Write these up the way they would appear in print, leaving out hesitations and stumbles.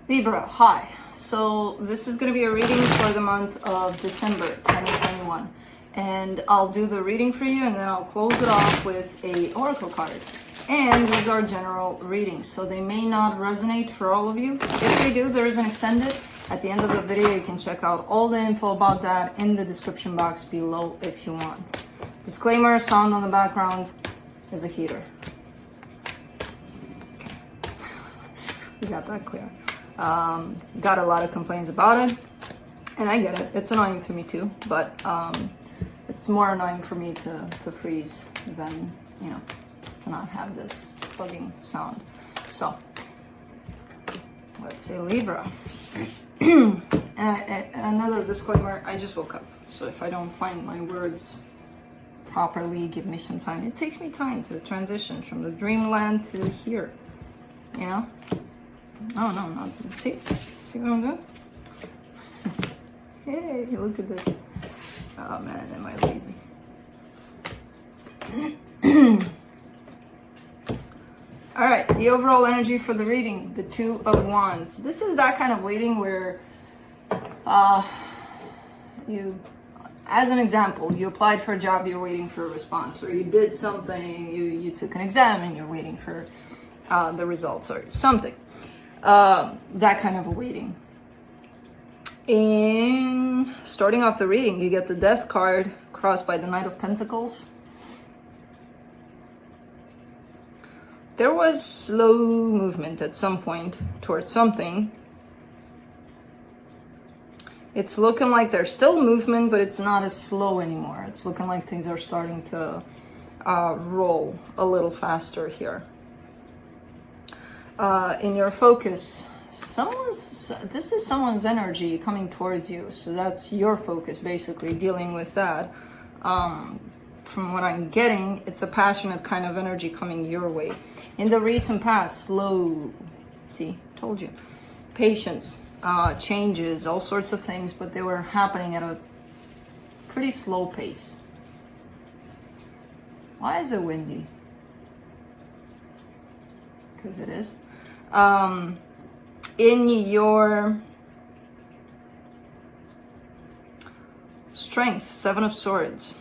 Libra, hi. So this is going to be a reading for the month of December 2021. And I'll do the reading for you and then I'll close it off with a oracle card. And these are general readings, so they may not resonate for all of you. If they do, there is an extended. At the end of the video, you can check out all the info about that in the description box below if you want. Disclaimer, sound on the background is a heater. We got that clear. Got a lot of complaints about it, and I get it. It's annoying to me too, but it's more annoying for me to freeze than, you know, to not have this plugging sound. So let's say Libra. And another disclaimer, I just woke up, so if I don't find my words properly, give me some time. It takes me time to transition from the dreamland to here, you know? Oh no, not see what I'm doing? Hey, look at this. Oh man, am I lazy? All right, the overall energy for the reading, the Two of Wands. This is that kind of reading where you, as an example, you applied for a job, you're waiting for a response, or you did something, you took an exam and you're waiting for the results or something. That kind of a waiting. And starting off the reading, you get the Death card crossed by the Knight of Pentacles. There was slow movement at some point towards something. It's looking like there's still movement, but it's not as slow anymore. It's looking like things are starting to roll a little faster here. In your focus, this is someone's energy coming towards you, so that's your focus, basically dealing with that. From what I'm getting, it's a passionate kind of energy coming your way. In the recent past, slow, see, told you, patience, changes, all sorts of things, but they were happening at a pretty slow pace. Why is it windy? Because it is. In your strength, Seven of Swords.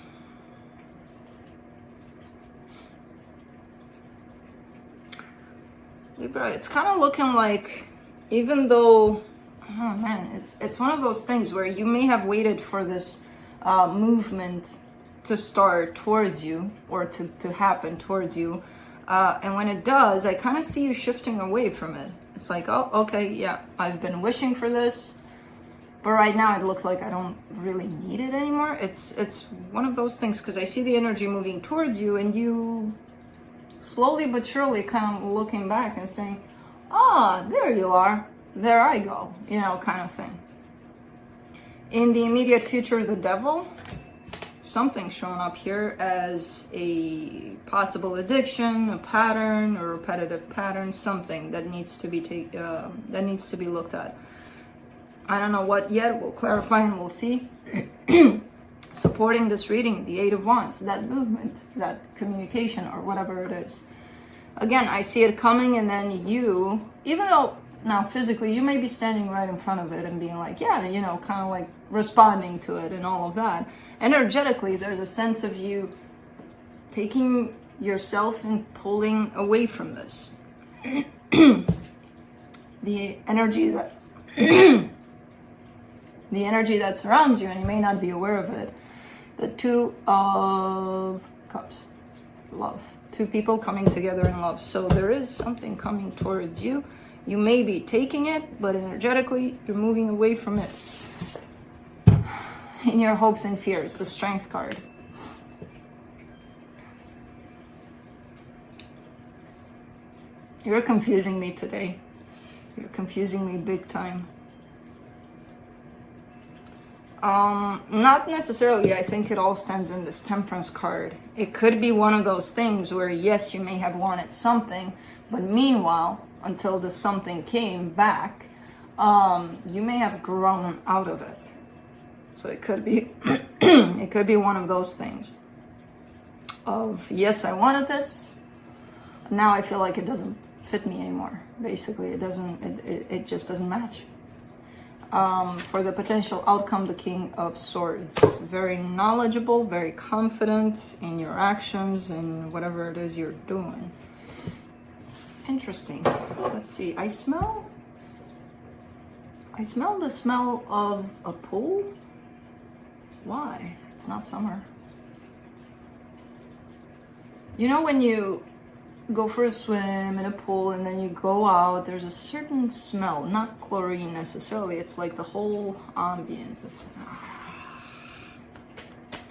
Libra, it's kind of looking like, even though, oh man, it's one of those things where you may have waited for this movement to start towards you, or to happen towards you. And when it does, I kind of see you shifting away from it. It's like, oh, okay, yeah, I've been wishing for this, but right now it looks like I don't really need it anymore. It's one of those things, because I see the energy moving towards you, and you slowly but surely kind of looking back and saying, ah, there you are, there I go, you know, kind of thing. In the immediate future, the Devil. Something showing up here as a possible addiction, a pattern, or repetitive pattern, something that needs to be looked at. I don't know what yet. We'll clarify and we'll see. Supporting this reading, the Eight of Wands, that movement, that communication, or whatever it is. Again, I see it coming, and then you, even though now physically you may be standing right in front of it and being like, yeah, you know, kind of like responding to it and all of that. Energetically, there's a sense of you taking yourself and pulling away from this. The energy that surrounds you, and you may not be aware of it. The Two of Cups, love. Two people coming together in love. So there is something coming towards you. You may be taking it, but energetically, you're moving away from it. In your hopes and fears, the Strength card. You're confusing me today. You're confusing me big time. Not necessarily. I think it all stands in this Temperance card. It could be one of those things where, yes, you may have wanted something, but meanwhile, until the something came back, you may have grown out of it. So it could be, it could be one of those things. Of, yes, I wanted this. Now I feel like it doesn't fit me anymore. Basically, it just doesn't match. For the potential outcome, the King of Swords. Very knowledgeable, very confident in your actions and whatever it is you're doing. Interesting. Let's see. I smell the smell of a pool. Why? It's not summer. You know when you go for a swim in a pool and then you go out, there's a certain smell, not chlorine necessarily, it's like the whole ambience of,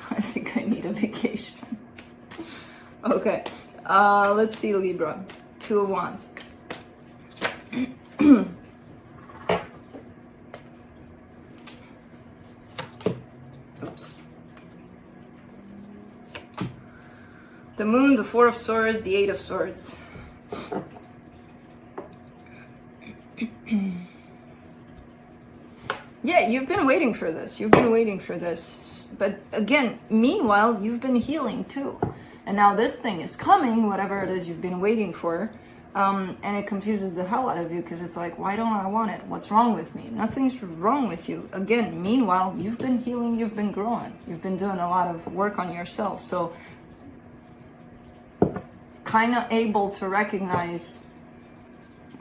I think I need a vacation. Okay, let's see, Libra. 2 of Wands. Oops. The Moon, the 4 of Swords, the 8 of Swords. Yeah, you've been waiting for this. You've been waiting for this. But again, meanwhile, you've been healing too. And now this thing is coming, whatever it is you've been waiting for. And it confuses the hell out of you because it's like, why don't I want it? What's wrong with me? Nothing's wrong with you. Again, meanwhile, you've been healing, you've been growing. You've been doing a lot of work on yourself. So kind of able to recognize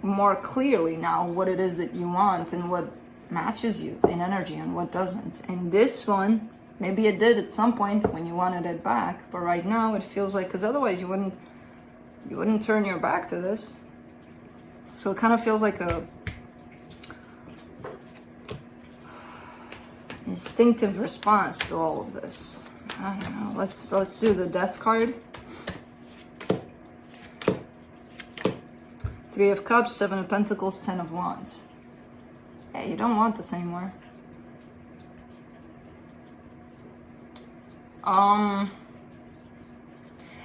more clearly now what it is that you want and what matches you in energy and what doesn't. And this one, maybe it did at some point when you wanted it back, but right now it feels like, because otherwise you wouldn't turn your back to this. So it kind of feels like a instinctive response to all of this. I don't know. Let's do the Death card. 3 of Cups, 7 of Pentacles, 10 of Wands. Yeah, you don't want this anymore. And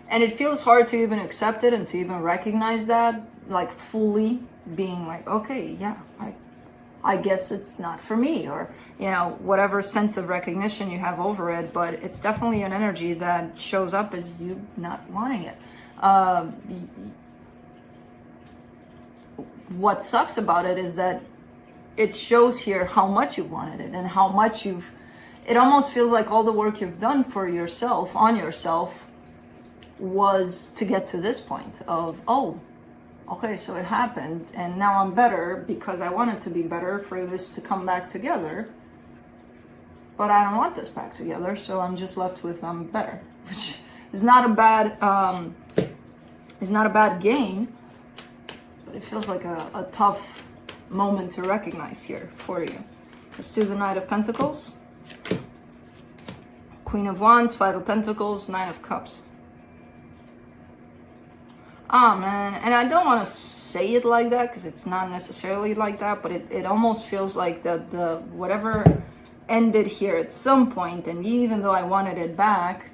it feels hard to even accept it and to even recognize that, like fully being like, okay, yeah, I guess it's not for me, or, you know, whatever sense of recognition you have over it, but it's definitely an energy that shows up as you not wanting it. What sucks about it is that it shows here how much you wanted it and how much it almost feels like all the work you've done for yourself, on yourself, was to get to this point of, oh, okay, so it happened and now I'm better because I wanted to be better for this to come back together, but I don't want this back together, so I'm just left with I'm better, which is not a bad gain. But it feels like a tough moment to recognize here for you. Let's do the Knight of Pentacles. Queen of Wands, 5 of Pentacles, 9 of Cups. Oh man, and I don't want to say it like that because it's not necessarily like that, but it almost feels like the whatever ended here at some point, and even though I wanted it back,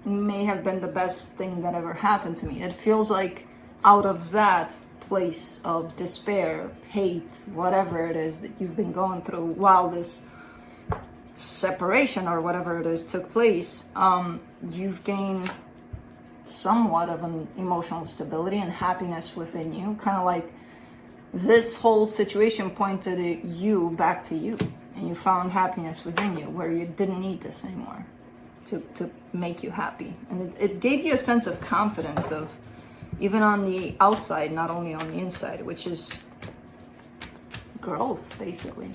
may have been the best thing that ever happened to me. It feels like out of that place of despair, hate, whatever it is that you've been going through while this separation or whatever it is took place, you've gained somewhat of an emotional stability and happiness within you. Kind of like this whole situation pointed you back to you, and you found happiness within you where you didn't need this anymore to make you happy. And it gave you a sense of confidence of, even on the outside, not only on the inside, which is growth, basically.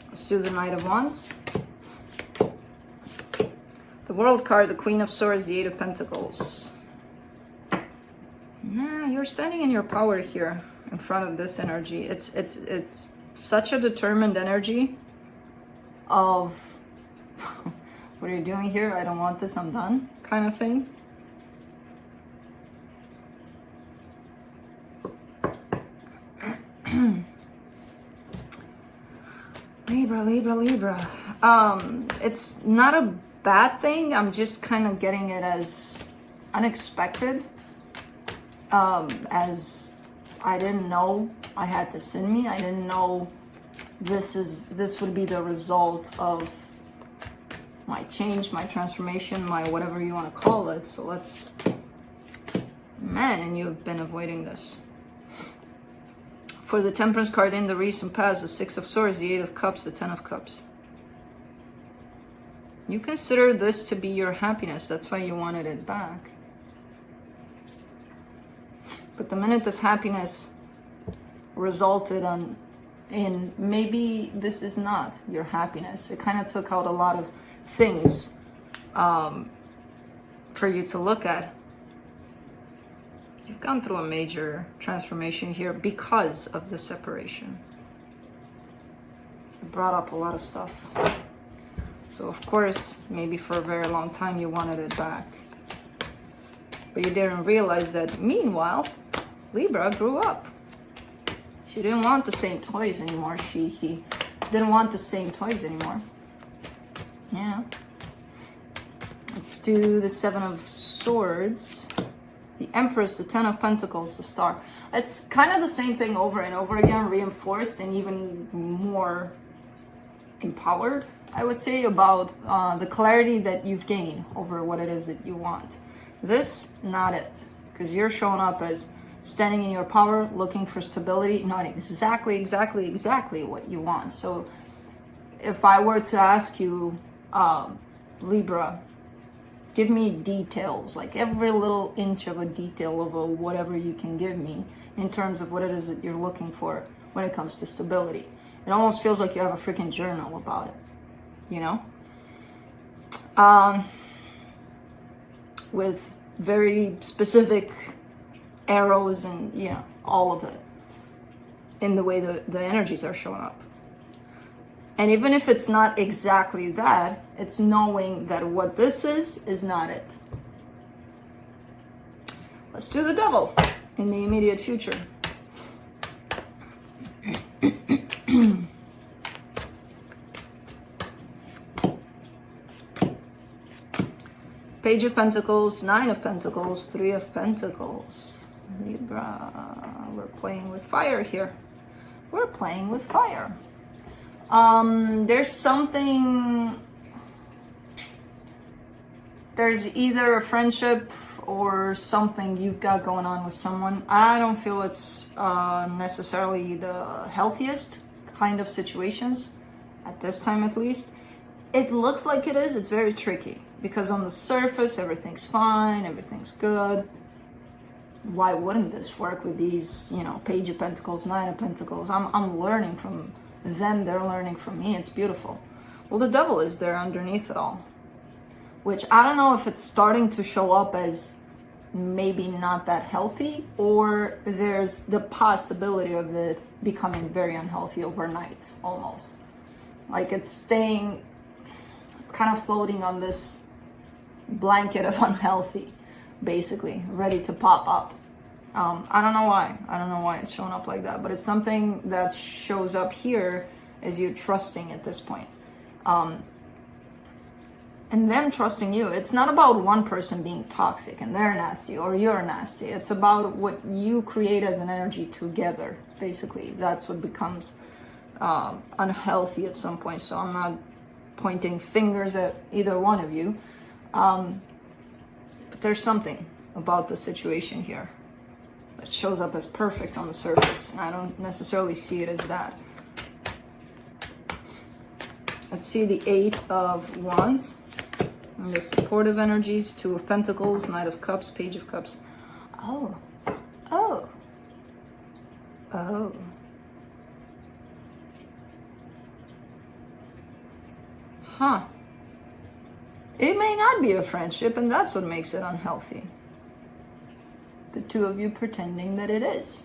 Let's do the Knight of Wands. The World card, the Queen of Swords, the 8 of Pentacles. Nah, you're standing in your power here in front of this energy. It's such a determined energy of, what are you doing here? I don't want this, I'm done, kind of thing. Libra. It's not a bad thing. I'm just kind of getting it as unexpected. As I didn't know I had this in me. I didn't know this would be the result of my change, my transformation, my whatever you want to call it. So let's Man, and you've been avoiding this. For the Temperance card in the recent past, the Six of Swords, the Eight of Cups, the Ten of Cups. You consider this to be your happiness. That's why you wanted it back. But the minute this happiness resulted in maybe this is not your happiness, it kind of took out a lot of things for you to look at. You've gone through a major transformation here because of the separation. It brought up a lot of stuff. So of course, maybe for a very long time you wanted it back. But you didn't realize that meanwhile, Libra grew up. She didn't want the same toys anymore. He didn't want the same toys anymore. Yeah. Let's do the Seven of Swords. The Empress, the Ten of Pentacles, the Star. It's kind of the same thing over and over again, reinforced and even more empowered, I would say, about the clarity that you've gained over what it is that you want. This, not it. Because you're showing up as standing in your power, looking for stability, not exactly what you want. So if I were to ask you, Libra, give me details, like every little inch of a detail of whatever you can give me in terms of what it is that you're looking for when it comes to stability. It almost feels like you have a freaking journal about it, you know? With very specific arrows and, you know, all of it in the way the energies are showing up. And even if it's not exactly that, it's knowing that what this is not it. Let's do the Devil in the immediate future. Page of Pentacles, Nine of Pentacles, Three of Pentacles. Libra, we're playing with fire here. We're playing with fire. There's something, there's either a friendship or something you've got going on with someone. I don't feel it's necessarily the healthiest kind of situations, at this time at least. It looks like it is. It's very tricky because on the surface everything's fine, everything's good. Why wouldn't this work with these, you know, Page of Pentacles, Nine of Pentacles? I'm learning from them, they're learning from me. It's beautiful. Well, the Devil is there underneath it all, which I don't know if it's starting to show up as maybe not that healthy, or there's the possibility of it becoming very unhealthy overnight, almost. Like it's staying, it's kind of floating on this blanket of unhealthy, basically, ready to pop up. I don't know why. I don't know why it's showing up like that, but it's something that shows up here as you trusting at this point. And them trusting you. It's not about one person being toxic and they're nasty or you're nasty. It's about what you create as an energy together, basically. That's what becomes unhealthy at some point. So I'm not pointing fingers at either one of you. But there's something about the situation here. It shows up as perfect on the surface, and I don't necessarily see it as that. Let's see the Eight of Wands, and the supportive energies, Two of Pentacles, Knight of Cups, Page of Cups. Oh. Huh. It may not be a friendship, and that's what makes it unhealthy. The two of you pretending that it is.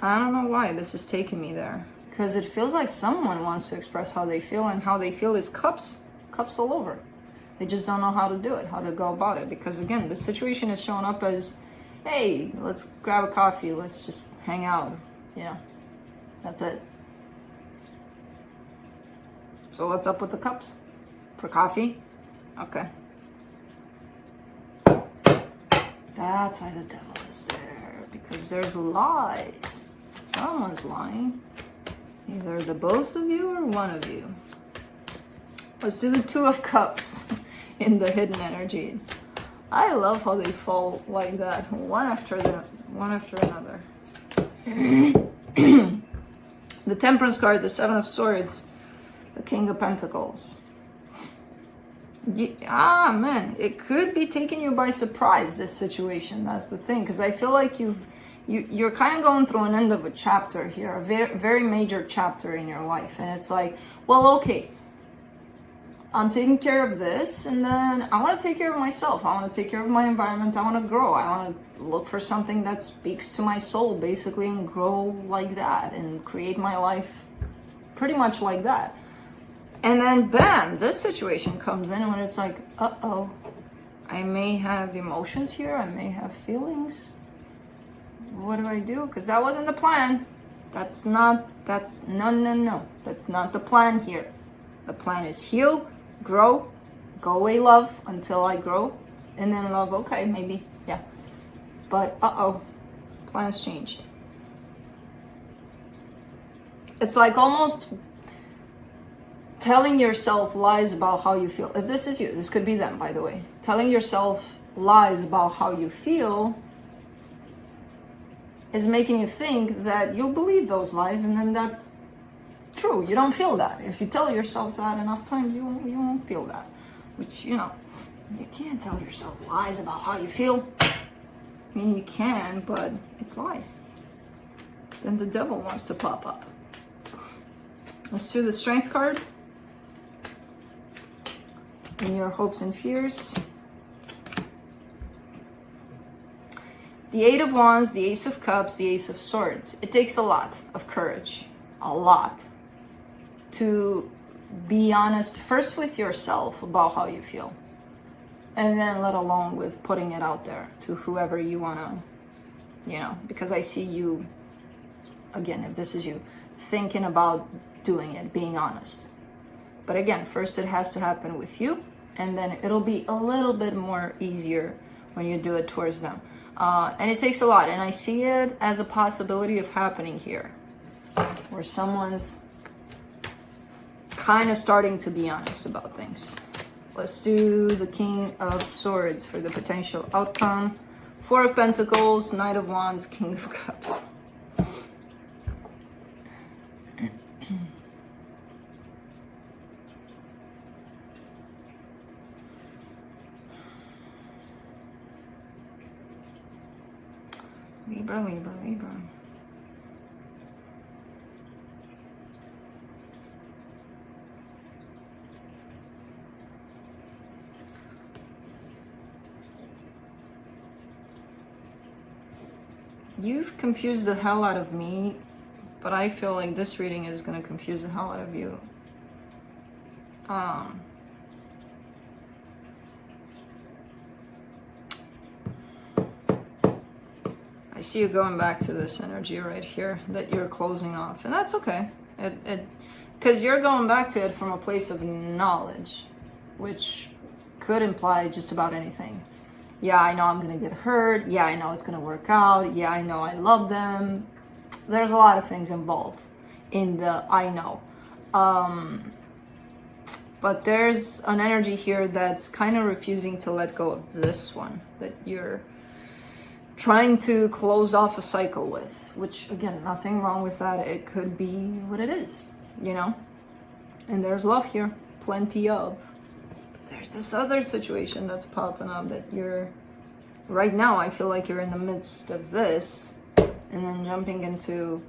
I don't know why this is taking me there. Because it feels like someone wants to express how they feel, and how they feel is cups all over. They just don't know how to do it, how to go about it. Because again, the situation is showing up as, hey, let's grab a coffee, let's just hang out. Yeah, that's it. So what's up with the cups? For coffee? Okay. That's why the Devil is there, because there's lies. Someone's lying. Either the both of you or one of you. Let's do the Two of Cups in the hidden energies. I love how they fall like that, one after another. The Temperance card, the Seven of Swords, the King of Pentacles. Man, it could be taking you by surprise, this situation. That's the thing, because I feel like you're kind of going through an end of a chapter here, a very, very major chapter in your life, and it's like, well, okay, I'm taking care of this, and then I want to take care of myself. I want to take care of my environment. I want to grow. I want to look for something that speaks to my soul, basically, and grow like that and create my life pretty much like that. And then, bam, this situation comes in when it's like, uh-oh, I may have emotions here. I may have feelings. What do I do? Because that wasn't the plan. No. That's not the plan here. The plan is heal, grow, go away, love, until I grow, and then love, okay, maybe, yeah. But, uh-oh, plans changed. It's like almost telling yourself lies about how you feel. If this is you, this could be them, by the way. Telling yourself lies about how you feel is making you think that you'll believe those lies, and then that's true. You don't feel that. If you tell yourself that enough times, you won't feel that. Which, you can't tell yourself lies about how you feel. I mean, you can, but it's lies. Then the devil wants to pop up. Let's do the Strength card. In your hopes and fears. The Eight of Wands, the Ace of Cups, the Ace of Swords. It takes a lot of courage, a lot, to be honest first with yourself about how you feel, and then let alone with putting it out there to whoever you want to, because I see you, again, if this is you, thinking about doing it, being honest. But again, first it has to happen with you, and then it'll be a little bit more easier when you do it towards them. And it takes a lot, and I see it as a possibility of happening here, where someone's kind of starting to be honest about things. Let's do the King of Swords for the potential outcome. Four of Pentacles, Knight of Wands, King of Cups. Libra, Libra, Libra. You've confused the hell out of me, but I feel like this reading is going to confuse the hell out of you. I see you going back to this energy right here that you're closing off, and that's okay. Because you're going back to it from a place of knowledge, which could imply just about anything. Yeah, I know I'm gonna get hurt. Yeah, I know it's gonna work out. Yeah, I know I love them. There's a lot of things involved in the I know. But there's an energy here that's kind of refusing to let go of this one that you're trying to close off a cycle with, which, again, nothing wrong with that. It could be what it is, And there's love here, plenty of. But there's this other situation that's popping up that right now I feel like you're in the midst of this, and then jumping into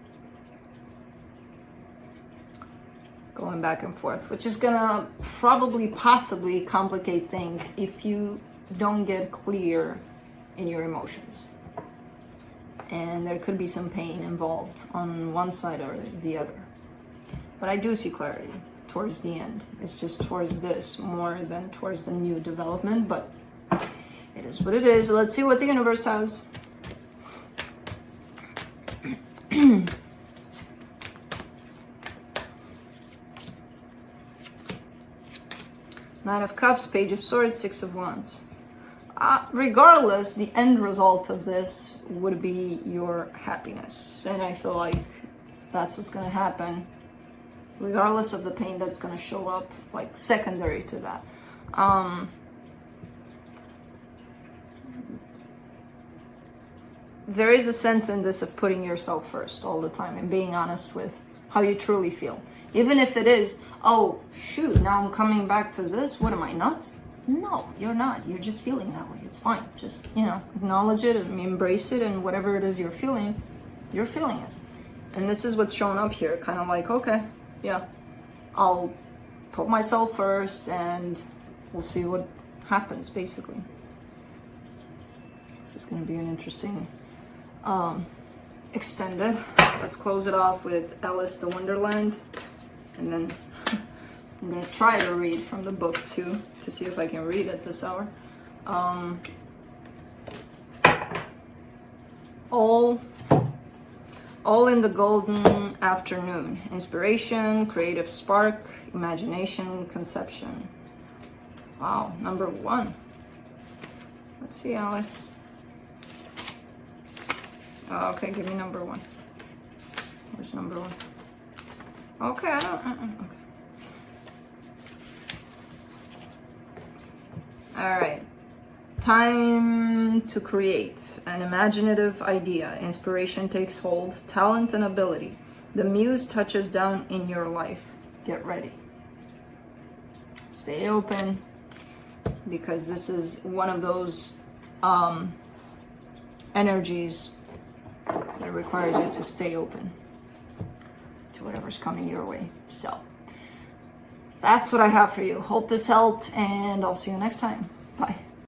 going back and forth, which is gonna possibly complicate things if you don't get clear in your emotions. And there could be some pain involved on one side or the other. But I do see clarity towards the end. It's just towards this more than towards the new development, but it is what it is. Let's see what the universe has. Nine of Cups, Page of Swords, Six of Wands. Regardless, the end result of this would be your happiness. And I feel like that's what's going to happen, regardless of the pain that's going to show up, like secondary to that. there is a sense in this of putting yourself first all the time and being honest with how you truly feel. Even if it is, oh, shoot, now I'm coming back to this. What am I, nuts? No, you're not. You're just feeling that way. It's fine. Just, acknowledge it and embrace it, and whatever it is you're feeling it. And this is what's showing up here. Kind of like, okay, yeah, I'll put myself first and we'll see what happens, basically. This is going to be an interesting extended. Let's close it off with Alice the Wonderland. And then I'm going to try to read from the book too, to see if I can read at this hour. All in the golden afternoon. Inspiration, creative spark, imagination, conception. Wow, number 1. Let's see, Alice. Oh, okay, give me number 1. Where's number 1? Okay, I don't. Okay. All right. Time to create an imaginative idea. Inspiration takes hold. Talent and ability. The muse touches down in your life. Get ready. Stay open, because this is one of those energies that requires you to stay open to whatever's coming your way. So that's what I have for you. Hope this helped, and I'll see you next time.